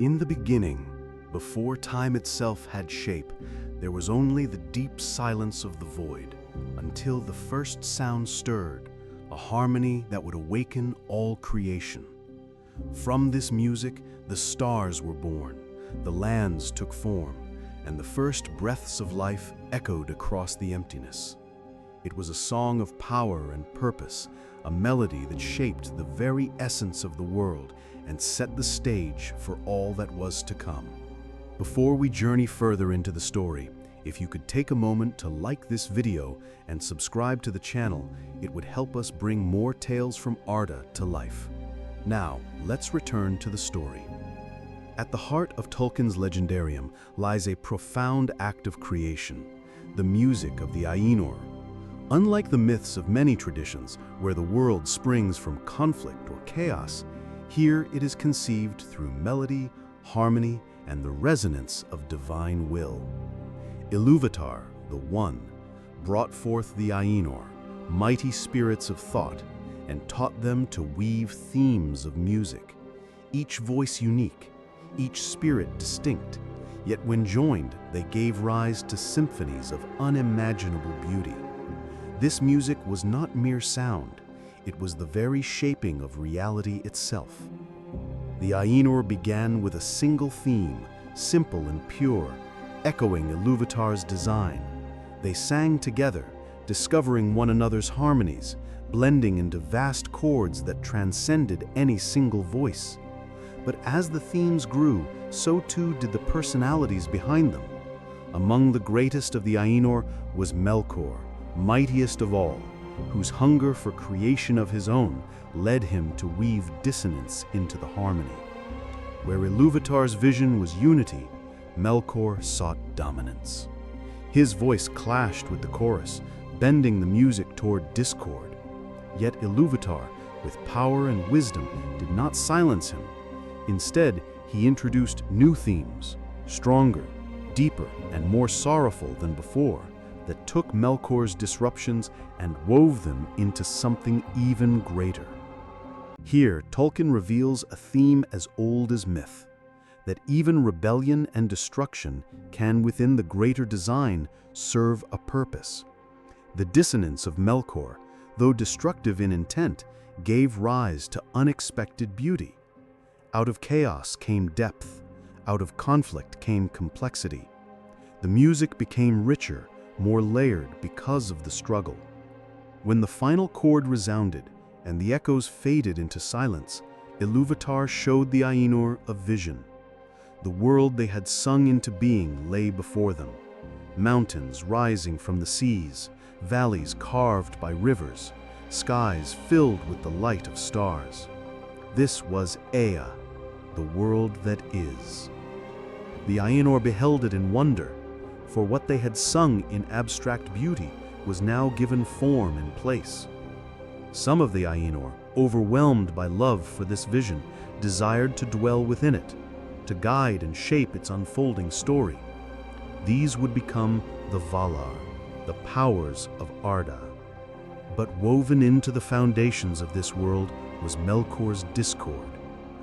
In the beginning, before time itself had shape, there was only the deep silence of the void, until the first sound stirred, a harmony that would awaken all creation. From this music, the stars were born, the lands took form, and the first breaths of life echoed across the emptiness. It was a song of power and purpose, a melody that shaped the very essence of the world and set the stage for all that was to come. Before we journey further into the story, if you could take a moment to like this video and subscribe to the channel, it would help us bring more tales from Arda to life. Now, let's return to the story. At the heart of Tolkien's legendarium lies a profound act of creation, the music of the Ainur. Unlike the myths of many traditions, where the world springs from conflict or chaos, here it is conceived through melody, harmony, and the resonance of divine will. Ilúvatar, the One, brought forth the Ainur, mighty spirits of thought, and taught them to weave themes of music, each voice unique, each spirit distinct, yet when joined, they gave rise to symphonies of unimaginable beauty. This music was not mere sound, it was the very shaping of reality itself. The Ainur began with a single theme, simple and pure, echoing Ilúvatar's design. They sang together, discovering one another's harmonies, blending into vast chords that transcended any single voice. But as the themes grew, so too did the personalities behind them. Among the greatest of the Ainur was Melkor, mightiest of all, whose hunger for creation of his own led him to weave dissonance into the harmony. Where Ilúvatar's vision was unity, Melkor sought dominance. His voice clashed with the chorus, bending the music toward discord. Yet Ilúvatar, with power and wisdom, did not silence him. Instead, he introduced new themes, stronger, deeper, and more sorrowful than before, that took Melkor's disruptions and wove them into something even greater. Here, Tolkien reveals a theme as old as myth, that even rebellion and destruction can, within the greater design, serve a purpose. The dissonance of Melkor, though destructive in intent, gave rise to unexpected beauty. Out of chaos came depth, out of conflict came complexity. The music became richer, more layered because of the struggle. When the final chord resounded and the echoes faded into silence, Ilúvatar showed the Ainur a vision. The world they had sung into being lay before them. Mountains rising from the seas, valleys carved by rivers, skies filled with the light of stars. This was Ea, the world that is. The Ainur beheld it in wonder, for what they had sung in abstract beauty was now given form and place. Some of the Ainur, overwhelmed by love for this vision, desired to dwell within it, to guide and shape its unfolding story. These would become the Valar, the powers of Arda. But woven into the foundations of this world was Melkor's discord,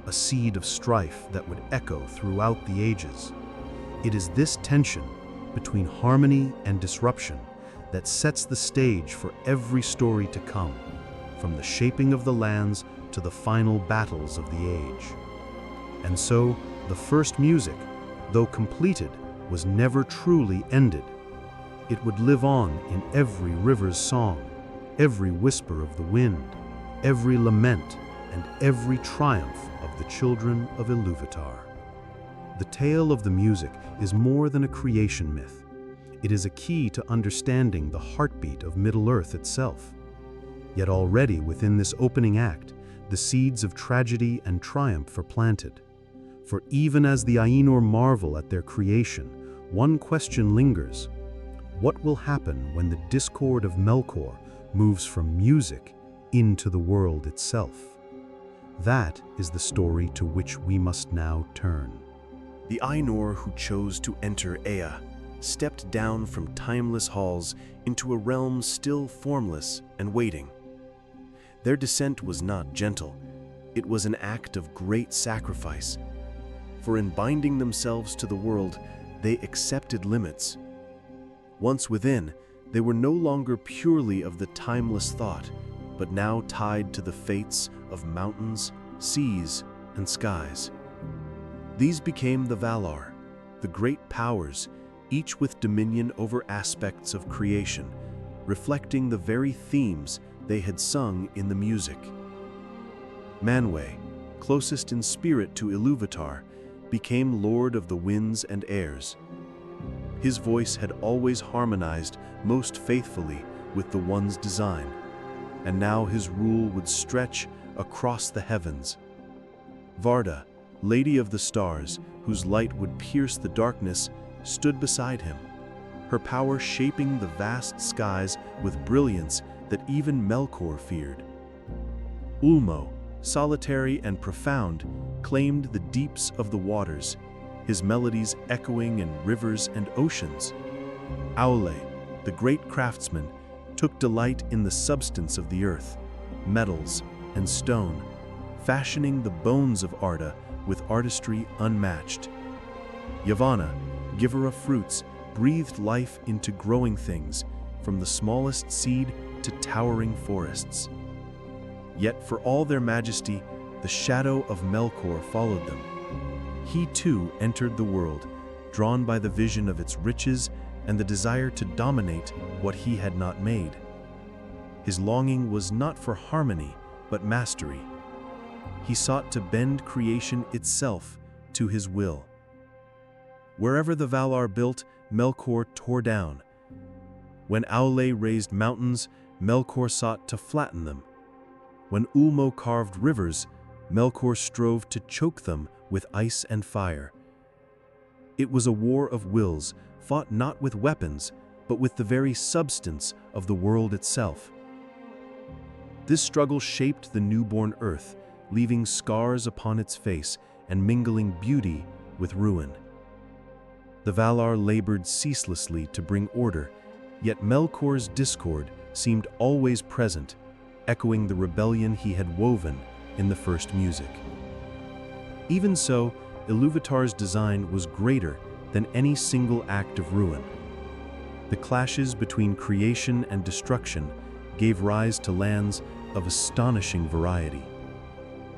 a seed of strife that would echo throughout the ages. It is this tension between harmony and disruption that sets the stage for every story to come, from the shaping of the lands to the final battles of the age. And so, the first music, though completed, was never truly ended. It would live on in every river's song, every whisper of the wind, every lament, and every triumph of the children of Ilúvatar. The tale of the music is more than a creation myth. It is a key to understanding the heartbeat of Middle-earth itself. Yet already within this opening act, the seeds of tragedy and triumph are planted. For even as the Ainur marvel at their creation, one question lingers. What will happen when the discord of Melkor moves from music into the world itself? That is the story to which we must now turn. The Ainur who chose to enter Ea stepped down from timeless halls into a realm still formless and waiting. Their descent was not gentle, it was an act of great sacrifice. for in binding themselves to the world, they accepted limits. Once within, they were no longer purely of the timeless thought, but now tied to the fates of mountains, seas, and skies. These became the Valar, the great powers, each with dominion over aspects of creation, reflecting the very themes they had sung in the music. Manwë, closest in spirit to Ilúvatar, became Lord of the winds and airs. His voice had always harmonized most faithfully with the One's design, and now his rule would stretch across the heavens. Varda, Lady of the Stars, whose light would pierce the darkness, stood beside him, her power shaping the vast skies with brilliance that even Melkor feared. Ulmo, solitary and profound, claimed the deeps of the waters, his melodies echoing in rivers and oceans. Aule, the great craftsman, took delight in the substance of the earth, metals, and stone, fashioning the bones of Arda with artistry unmatched. Yavanna, giver of fruits, breathed life into growing things, from the smallest seed to towering forests. Yet for all their majesty, the shadow of Melkor followed them. He too entered the world, drawn by the vision of its riches and the desire to dominate what he had not made. His longing was not for harmony, but mastery. He sought to bend creation itself to his will. Wherever the Valar built, Melkor tore down. When Aule raised mountains, Melkor sought to flatten them. When Ulmo carved rivers, Melkor strove to choke them with ice and fire. It was a war of wills, fought not with weapons, but with the very substance of the world itself. This struggle shaped the newborn earth, leaving scars upon its face and mingling beauty with ruin. The Valar labored ceaselessly to bring order, yet Melkor's discord seemed always present, echoing the rebellion he had woven in the first music. Even so, Ilúvatar's design was greater than any single act of ruin. The clashes between creation and destruction gave rise to lands of astonishing variety.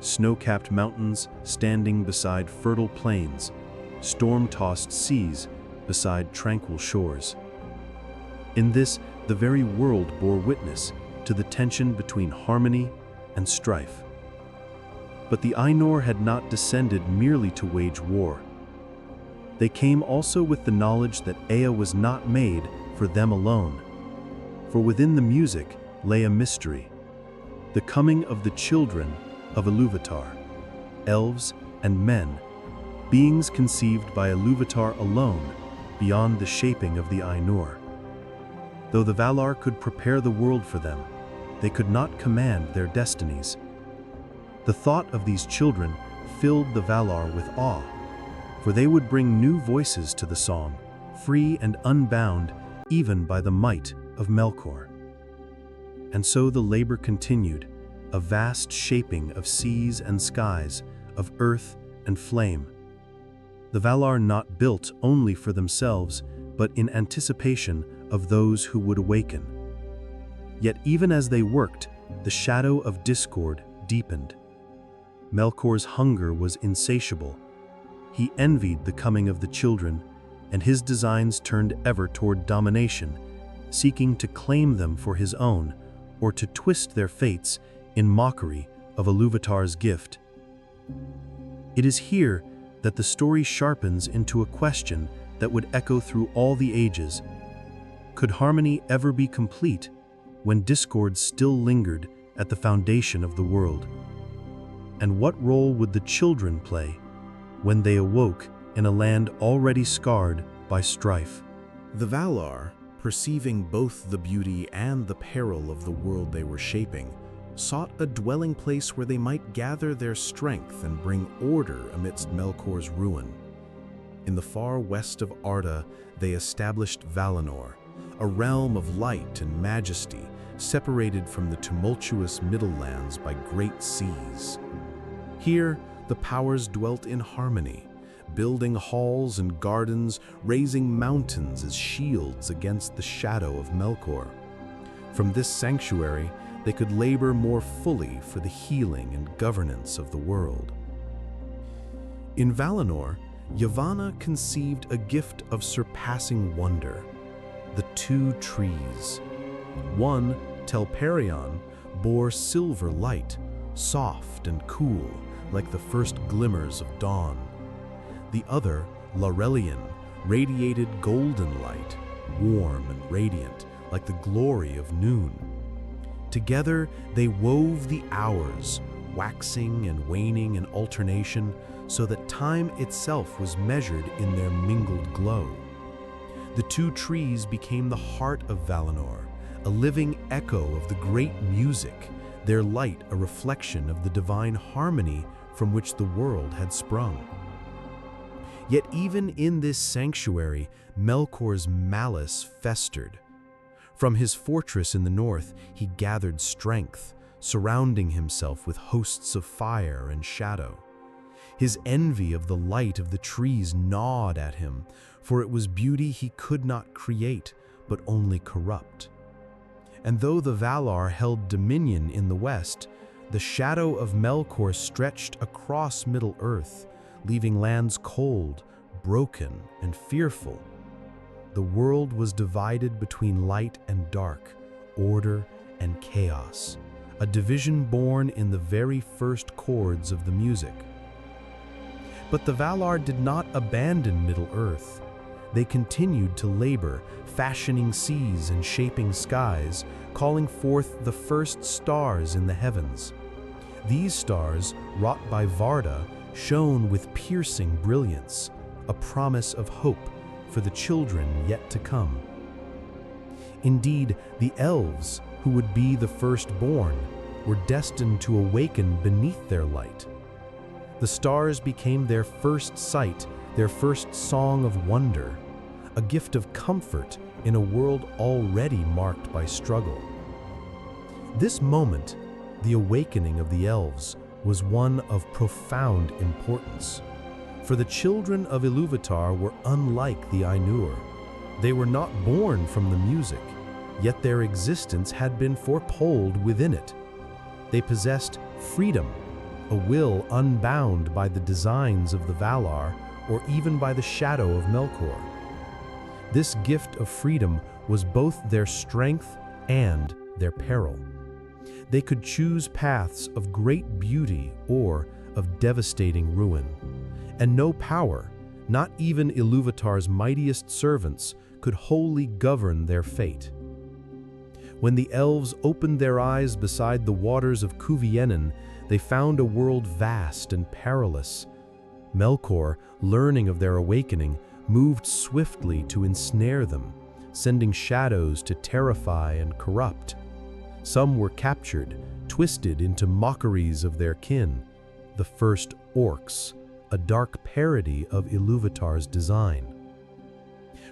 Snow-capped mountains standing beside fertile plains, storm-tossed seas beside tranquil shores. In this, the very world bore witness to the tension between harmony and strife. But the Ainur had not descended merely to wage war. They came also with the knowledge that Ea was not made for them alone. For within the music lay a mystery, the coming of the children of Ilúvatar, elves and men, beings conceived by Ilúvatar alone, beyond the shaping of the Ainur. Though the Valar could prepare the world for them, they could not command their destinies. The thought of these children filled the Valar with awe, for they would bring new voices to the song, free and unbound even by the might of Melkor. And so the labor continued, a vast shaping of seas and skies, of earth and flame. The Valar not built only for themselves, but in anticipation of those who would awaken. Yet even as they worked, the shadow of discord deepened. Melkor's hunger was insatiable. He envied the coming of the children, and his designs turned ever toward domination, seeking to claim them for his own, or to twist their fates in mockery of Ilúvatar's gift. It is here that the story sharpens into a question that would echo through all the ages. Could harmony ever be complete when discord still lingered at the foundation of the world? And what role would the children play when they awoke in a land already scarred by strife? The Valar, perceiving both the beauty and the peril of the world they were shaping, sought a dwelling place where they might gather their strength and bring order amidst Melkor's ruin. In the far west of Arda, they established Valinor, a realm of light and majesty, separated from the tumultuous Middle Lands by great seas. Here, the powers dwelt in harmony, building halls and gardens, raising mountains as shields against the shadow of Melkor. From this sanctuary, they could labor more fully for the healing and governance of the world. In Valinor, Yavanna conceived a gift of surpassing wonder: the two trees. One, Telperion, bore silver light, soft and cool, like the first glimmers of dawn. The other, Laurelion, radiated golden light, warm and radiant, like the glory of noon. Together, they wove the hours, waxing and waning in alternation, so that time itself was measured in their mingled glow. The two trees became the heart of Valinor, a living echo of the great music, their light a reflection of the divine harmony from which the world had sprung. Yet even in this sanctuary, Melkor's malice festered. From his fortress in the north, he gathered strength, surrounding himself with hosts of fire and shadow. His envy of the light of the trees gnawed at him, for it was beauty he could not create, but only corrupt. And though the Valar held dominion in the west, the shadow of Melkor stretched across Middle-earth, leaving lands cold, broken, and fearful. The world was divided between light and dark, order and chaos, a division born in the very first chords of the music. But the Valar did not abandon Middle-earth. They continued to labor, fashioning seas and shaping skies, calling forth the first stars in the heavens. These stars, wrought by Varda, shone with piercing brilliance, a promise of hope for the children yet to come. Indeed, the elves, who would be the firstborn, were destined to awaken beneath their light. The stars became their first sight, their first song of wonder, a gift of comfort in a world already marked by struggle. This moment, the awakening of the elves, was one of profound importance. For the children of Ilúvatar were unlike the Ainur. They were not born from the music, yet their existence had been foretold within it. They possessed freedom, a will unbound by the designs of the Valar or even by the shadow of Melkor. This gift of freedom was both their strength and their peril. They could choose paths of great beauty or of devastating ruin, and no power, not even Ilúvatar's mightiest servants, could wholly govern their fate. When the elves opened their eyes beside the waters of Cuvienen, they found a world vast and perilous. Melkor, learning of their awakening, moved swiftly to ensnare them, sending shadows to terrify and corrupt. Some were captured, twisted into mockeries of their kin, the first orcs, a dark parody of Ilúvatar's design.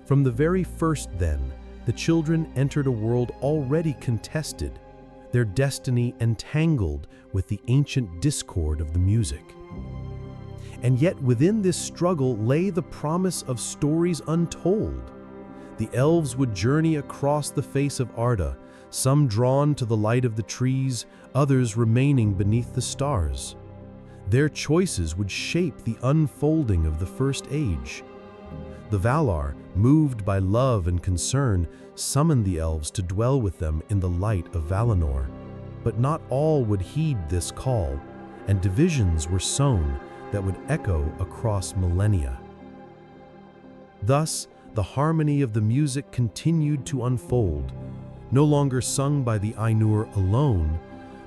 From the very first, then, the children entered a world already contested, their destiny entangled with the ancient discord of the music. And yet within this struggle lay the promise of stories untold. The elves would journey across the face of Arda, some drawn to the light of the trees, others remaining beneath the stars. Their choices would shape the unfolding of the First Age. The Valar, moved by love and concern, summoned the elves to dwell with them in the light of Valinor. But not all would heed this call, and divisions were sown that would echo across millennia. Thus, the harmony of the music continued to unfold, no longer sung by the Ainur alone,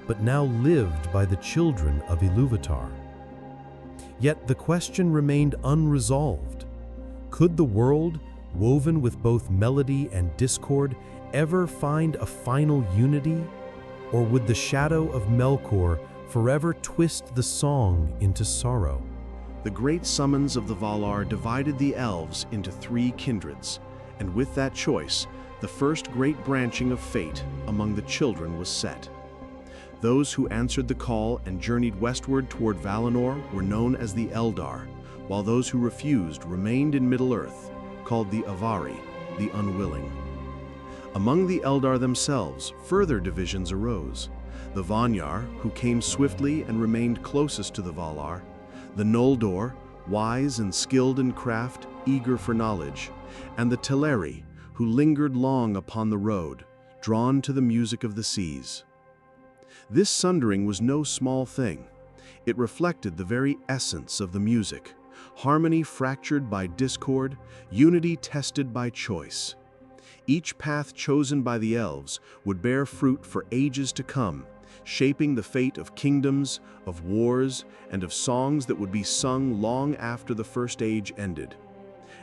but now lived by the children of Ilúvatar. Yet the question remained unresolved. Could the world, woven with both melody and discord, ever find a final unity? Or would the shadow of Melkor forever twist the song into sorrow? The great summons of the Valar divided the elves into three kindreds, and with that choice, the first great branching of fate among the children was set. Those who answered the call and journeyed westward toward Valinor were known as the Eldar, while those who refused remained in Middle-earth, called the Avari, the unwilling. Among the Eldar themselves, further divisions arose. The Vanyar, who came swiftly and remained closest to the Valar, the Noldor, wise and skilled in craft, eager for knowledge, and the Teleri, who lingered long upon the road, drawn to the music of the seas. This sundering was no small thing. It reflected the very essence of the music, harmony fractured by discord, unity tested by choice. Each path chosen by the elves would bear fruit for ages to come, shaping the fate of kingdoms, of wars, and of songs that would be sung long after the First Age ended.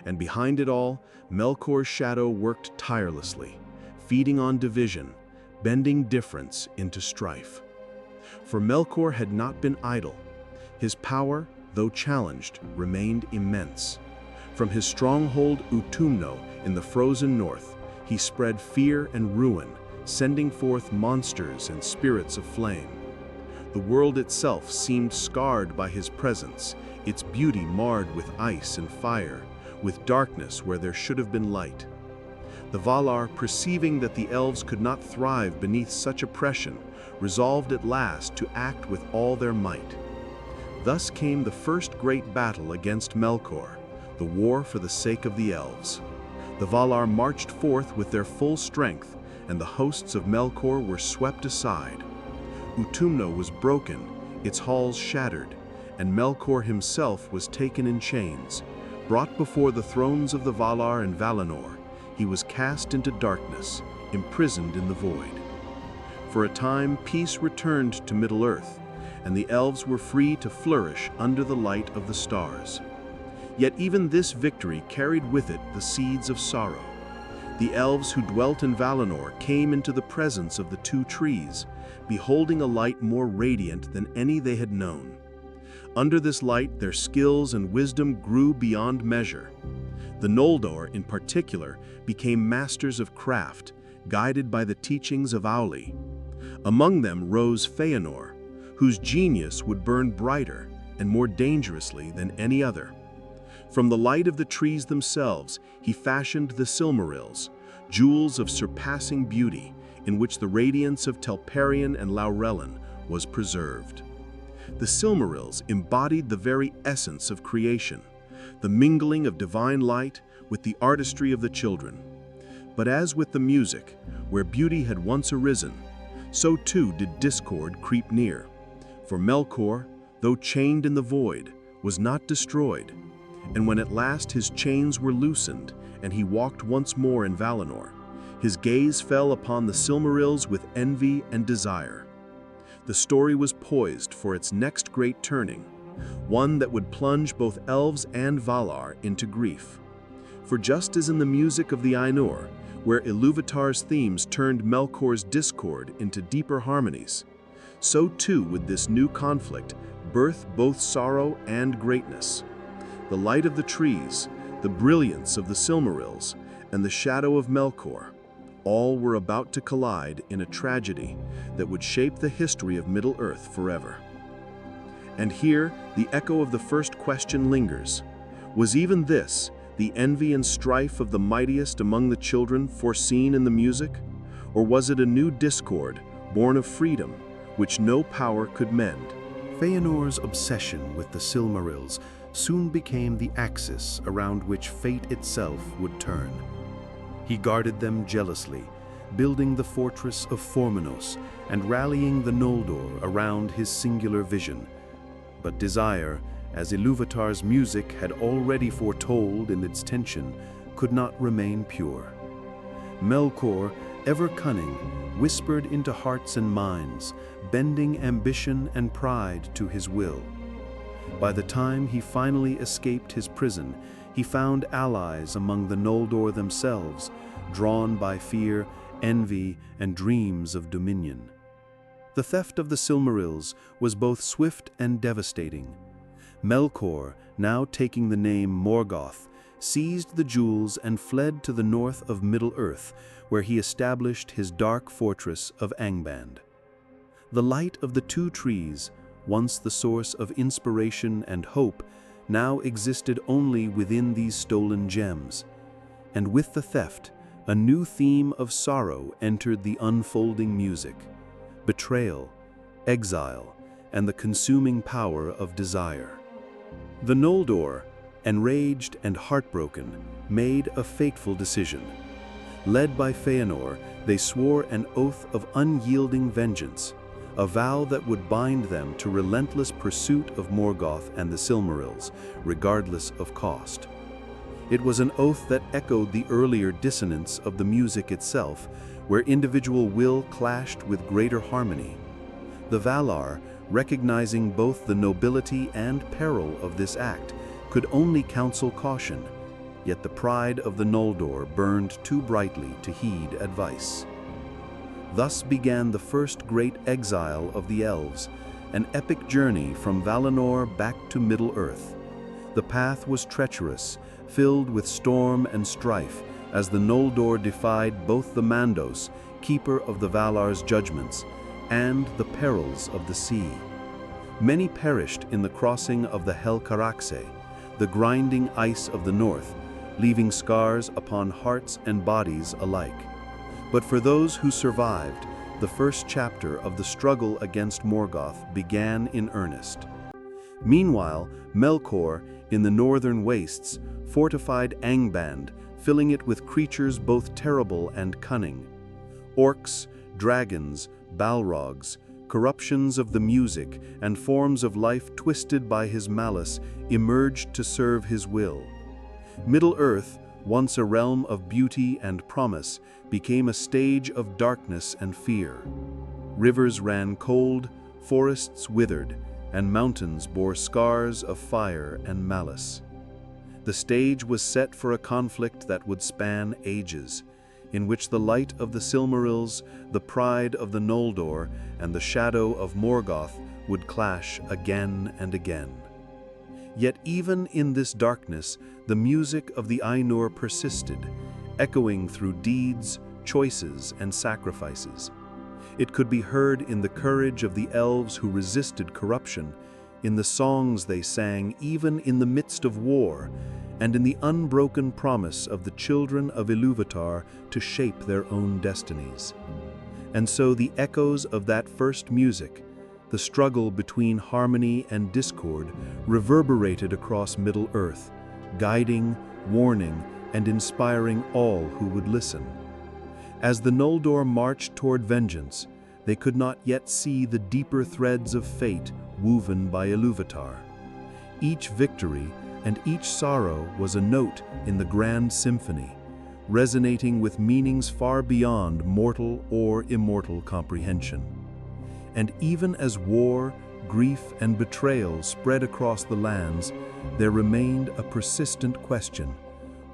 And behind it all, Melkor's shadow worked tirelessly, feeding on division, bending difference into strife. For Melkor had not been idle. His power, though challenged, remained immense. From his stronghold Utumno in the frozen north, he spread fear and ruin, sending forth monsters and spirits of flame. The world itself seemed scarred by his presence, its beauty marred with ice and fire, with darkness where there should have been light. The Valar, perceiving that the elves could not thrive beneath such oppression, resolved at last to act with all their might. Thus came the first great battle against Melkor, the war for the sake of the elves. The Valar marched forth with their full strength, and the hosts of Melkor were swept aside. Utumno was broken, its halls shattered, and Melkor himself was taken in chains. Brought before the thrones of the Valar and Valinor, he was cast into darkness, imprisoned in the void. For a time, peace returned to Middle-earth, and the elves were free to flourish under the light of the stars. Yet even this victory carried with it the seeds of sorrow. The elves who dwelt in Valinor came into the presence of the two trees, beholding a light more radiant than any they had known. Under this light, their skills and wisdom grew beyond measure. The Noldor, in particular, became masters of craft, guided by the teachings of Auli. Among them rose Feanor, whose genius would burn brighter and more dangerously than any other. From the light of the trees themselves, he fashioned the Silmarils, jewels of surpassing beauty, in which the radiance of Telperion and Laurelin was preserved. The Silmarils embodied the very essence of creation, the mingling of divine light with the artistry of the children. But as with the music, where beauty had once arisen, so too did discord creep near. For Melkor, though chained in the void, was not destroyed, and when at last his chains were loosened and he walked once more in Valinor, his gaze fell upon the Silmarils with envy and desire. The story was poised for its next great turning, one that would plunge both elves and Valar into grief. For just as in the music of the Ainur, where Ilúvatar's themes turned Melkor's discord into deeper harmonies, so too would this new conflict birth both sorrow and greatness. The light of the trees, the brilliance of the Silmarils, and the shadow of Melkor, all were about to collide in a tragedy that would shape the history of Middle-earth forever. And here, the echo of the first question lingers. Was even this, the envy and strife of the mightiest among the children, foreseen in the music? Or was it a new discord, born of freedom, which no power could mend? Feanor's obsession with the Silmarils soon became the axis around which fate itself would turn. He guarded them jealously, building the fortress of Formenos and rallying the Noldor around his singular vision. But desire, as Ilúvatar's music had already foretold in its tension, could not remain pure. Melkor, ever cunning, whispered into hearts and minds, bending ambition and pride to his will. By the time he finally escaped his prison, he found allies among the Noldor themselves, drawn by fear, envy, and dreams of dominion. The theft of the Silmarils was both swift and devastating. Melkor, now taking the name Morgoth, seized the jewels and fled to the north of Middle-earth, where he established his dark fortress of Angband. The light of the two trees, once the source of inspiration and hope, now existed only within these stolen gems. And with the theft, a new theme of sorrow entered the unfolding music: betrayal, exile, and the consuming power of desire. The Noldor, enraged and heartbroken, made a fateful decision. Led by Fëanor, they swore an oath of unyielding vengeance, a vow that would bind them to relentless pursuit of Morgoth and the Silmarils, regardless of cost. It was an oath that echoed the earlier dissonance of the music itself, where individual will clashed with greater harmony. The Valar, recognizing both the nobility and peril of this act, could only counsel caution, yet the pride of the Noldor burned too brightly to heed advice. Thus began the first great exile of the elves, an epic journey from Valinor back to Middle-earth. The path was treacherous, filled with storm and strife, as the Noldor defied both the Mandos, keeper of the Valar's judgments, and the perils of the sea. Many perished in the crossing of the Helcaraxe, the grinding ice of the north, leaving scars upon hearts and bodies alike. But for those who survived, the first chapter of the struggle against Morgoth began in earnest. Meanwhile, Melkor, in the northern wastes, fortified Angband, filling it with creatures both terrible and cunning. Orcs, dragons, balrogs, corruptions of the music, and forms of life twisted by his malice emerged to serve his will. Middle-earth, once a realm of beauty and promise, became a stage of darkness and fear. Rivers ran cold, forests withered, and mountains bore scars of fire and malice. The stage was set for a conflict that would span ages, in which the light of the Silmarils, the pride of the Noldor, and the shadow of Morgoth would clash again and again. Yet even in this darkness, the music of the Ainur persisted, echoing through deeds, choices, and sacrifices. It could be heard in the courage of the elves who resisted corruption, in the songs they sang even in the midst of war, and in the unbroken promise of the children of Ilúvatar to shape their own destinies. And so the echoes of that first music, the struggle between harmony and discord, reverberated across Middle-earth, guiding, warning, and inspiring all who would listen. As the Noldor marched toward vengeance, they could not yet see the deeper threads of fate woven by Ilúvatar. Each victory and each sorrow was a note in the grand symphony, resonating with meanings far beyond mortal or immortal comprehension. And even as war, grief, and betrayal spread across the lands, there remained a persistent question,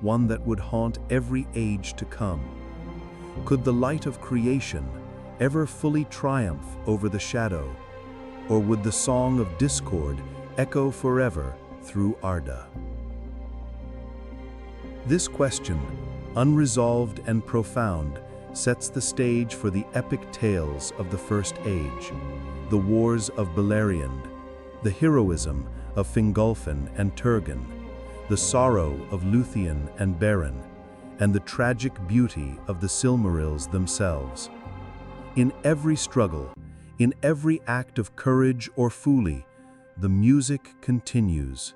one that would haunt every age to come. Could the light of creation ever fully triumph over the shadow, or would the song of discord echo forever through Arda? This question, unresolved and profound, sets the stage for the epic tales of the First Age, the wars of Beleriand, the heroism of Fingolfin and Turgon, the sorrow of Luthien and Beren, and the tragic beauty of the Silmarils themselves. In every struggle, in every act of courage or folly, the music continues,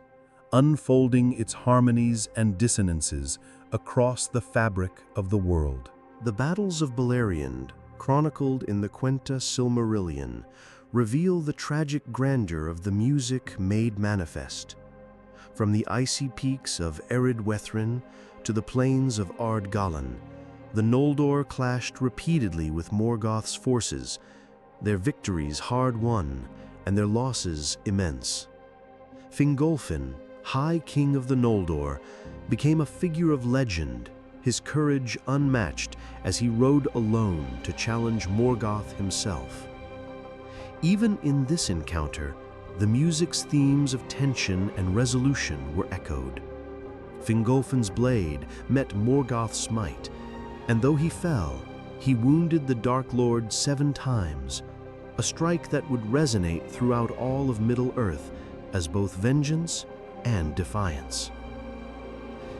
unfolding its harmonies and dissonances across the fabric of the world. The battles of Beleriand, chronicled in the Quenta Silmarillion, reveal the tragic grandeur of the music made manifest. From the icy peaks of Ered Wethrin to the plains of Ard Galan, the Noldor clashed repeatedly with Morgoth's forces, their victories hard-won and their losses immense. Fingolfin, High King of the Noldor, became a figure of legend, his courage unmatched as he rode alone to challenge Morgoth himself. Even in this encounter, the music's themes of tension and resolution were echoed. Fingolfin's blade met Morgoth's might, and though he fell, he wounded the Dark Lord 7 times, a strike that would resonate throughout all of Middle-earth as both vengeance and defiance.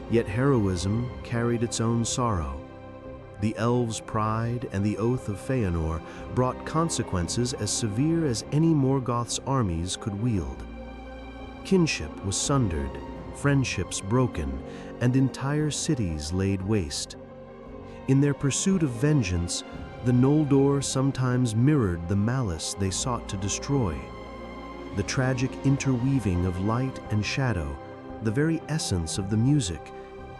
Yet heroism carried its own sorrow. The elves' pride and the oath of Feanor brought consequences as severe as any Morgoth's armies could wield. Kinship was sundered, friendships broken, and entire cities laid waste. In their pursuit of vengeance, the Noldor sometimes mirrored the malice they sought to destroy. The tragic interweaving of light and shadow, the very essence of the music,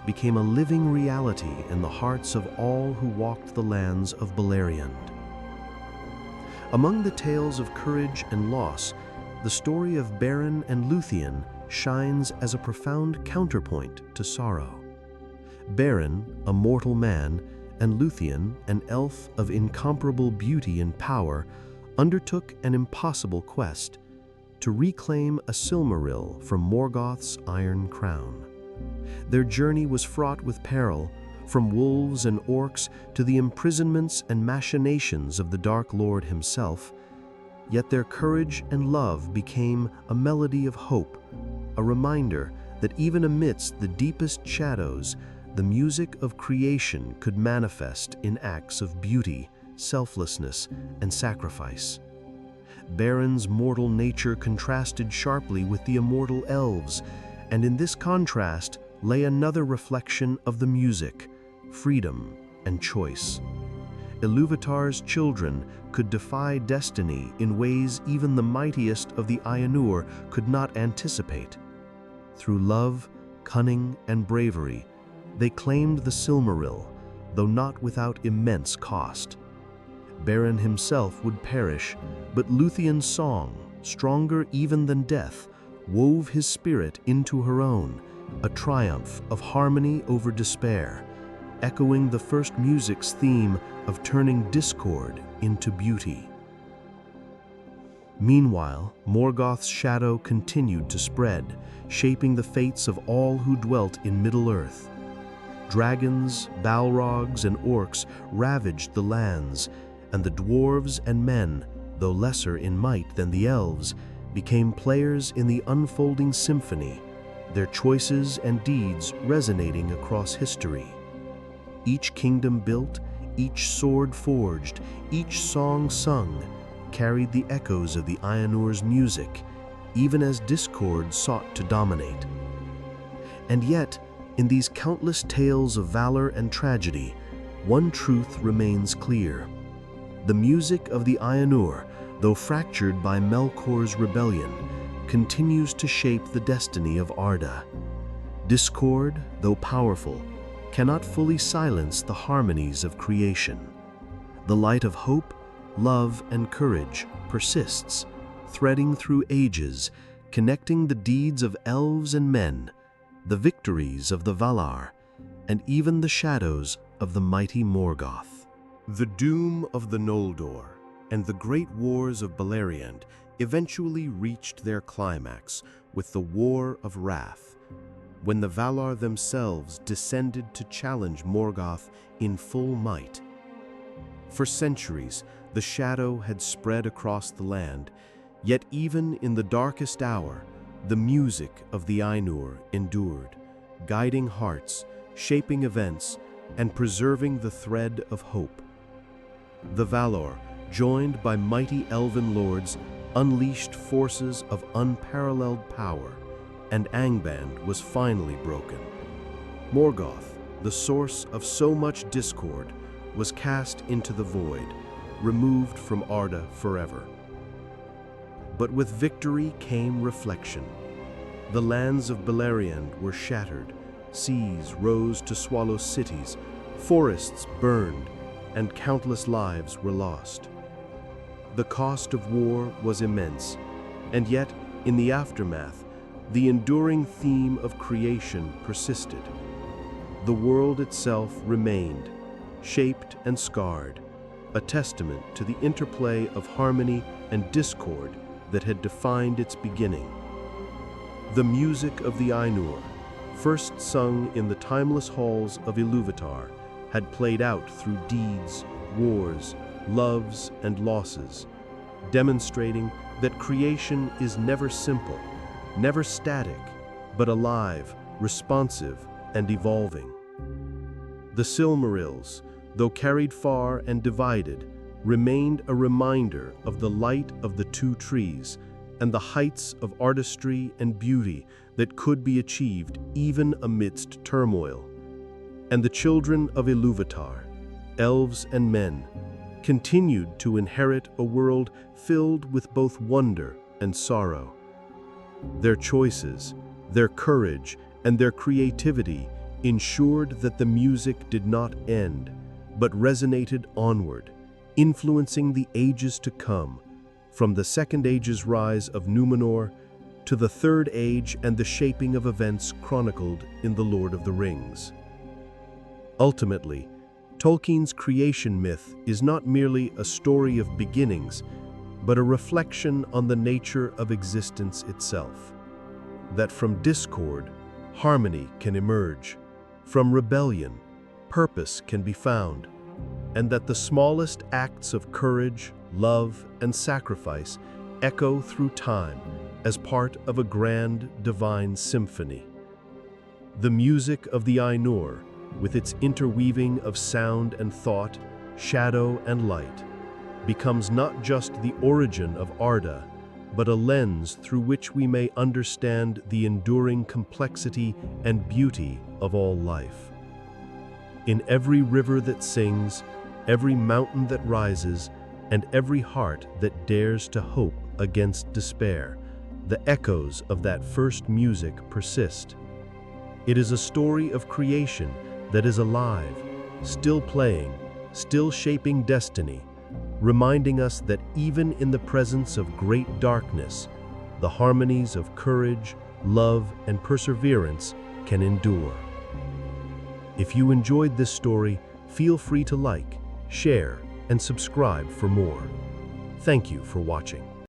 became a living reality in the hearts of all who walked the lands of Beleriand. Among the tales of courage and loss, the story of Beren and Luthien shines as a profound counterpoint to sorrow. Beren, a mortal man, and Luthien, an elf of incomparable beauty and power, undertook an impossible quest to reclaim a Silmaril from Morgoth's iron crown. Their journey was fraught with peril, from wolves and orcs to the imprisonments and machinations of the Dark Lord himself. Yet their courage and love became a melody of hope, a reminder that even amidst the deepest shadows, the music of creation could manifest in acts of beauty, selflessness, and sacrifice. Beren's mortal nature contrasted sharply with the immortal elves, and in this contrast lay another reflection of the music, freedom, and choice. Ilúvatar's children could defy destiny in ways even the mightiest of the Ainur could not anticipate. Through love, cunning, and bravery, they claimed the Silmaril, though not without immense cost. Beren himself would perish, but Luthien's song, stronger even than death, wove his spirit into her own, a triumph of harmony over despair, echoing the first music's theme of turning discord into beauty. Meanwhile, Morgoth's shadow continued to spread, shaping the fates of all who dwelt in Middle-earth. Dragons, Balrogs, and orcs ravaged the lands, and the dwarves and men, though lesser in might than the elves, became players in the unfolding symphony, their choices and deeds resonating across history. Each kingdom built, each sword forged, each song sung, carried the echoes of the Ainur's music, even as discord sought to dominate. And yet, in these countless tales of valor and tragedy, one truth remains clear. The music of the Ainur, though fractured by Melkor's rebellion, continues to shape the destiny of Arda. Discord, though powerful, cannot fully silence the harmonies of creation. The light of hope, love, and courage persists, threading through ages, connecting the deeds of elves and men, the victories of the Valar, and even the shadows of the mighty Morgoth. The doom of the Noldor and the great wars of Beleriand eventually reached their climax with the War of Wrath, when the Valar themselves descended to challenge Morgoth in full might. For centuries, the shadow had spread across the land, yet even in the darkest hour, the music of the Ainur endured, guiding hearts, shaping events, and preserving the thread of hope. The Valar, joined by mighty elven lords, unleashed forces of unparalleled power, and Angband was finally broken. Morgoth, the source of so much discord, was cast into the void, removed from Arda forever. But with victory came reflection. The lands of Beleriand were shattered, seas rose to swallow cities, forests burned, and countless lives were lost. The cost of war was immense, and yet, in the aftermath, the enduring theme of creation persisted. The world itself remained, shaped and scarred, a testament to the interplay of harmony and discord that had defined its beginning. The music of the Ainur, first sung in the timeless halls of Ilúvatar, had played out through deeds, wars, loves, and losses, demonstrating that creation is never simple, never static, but alive, responsive, and evolving. The Silmarils, though carried far and divided, remained a reminder of the light of the two trees and the heights of artistry and beauty that could be achieved even amidst turmoil. And the children of Ilúvatar, elves and men, continued to inherit a world filled with both wonder and sorrow. Their choices, their courage, and their creativity ensured that the music did not end, but resonated onward, influencing the ages to come, from the Second Age's rise of Númenor to the Third Age and the shaping of events chronicled in The Lord of the Rings. Ultimately, Tolkien's creation myth is not merely a story of beginnings, but a reflection on the nature of existence itself. That from discord, harmony can emerge, from rebellion, purpose can be found, and that the smallest acts of courage, love, and sacrifice echo through time as part of a grand divine symphony. The music of the Ainur, with its interweaving of sound and thought, shadow and light, becomes not just the origin of Arda, but a lens through which we may understand the enduring complexity and beauty of all life. In every river that sings, every mountain that rises, and every heart that dares to hope against despair, the echoes of that first music persist. It is a story of creation that is alive, still playing, still shaping destiny, reminding us that even in the presence of great darkness, the harmonies of courage, love, and perseverance can endure. If you enjoyed this story, feel free to like, share, and subscribe for more. Thank you for watching.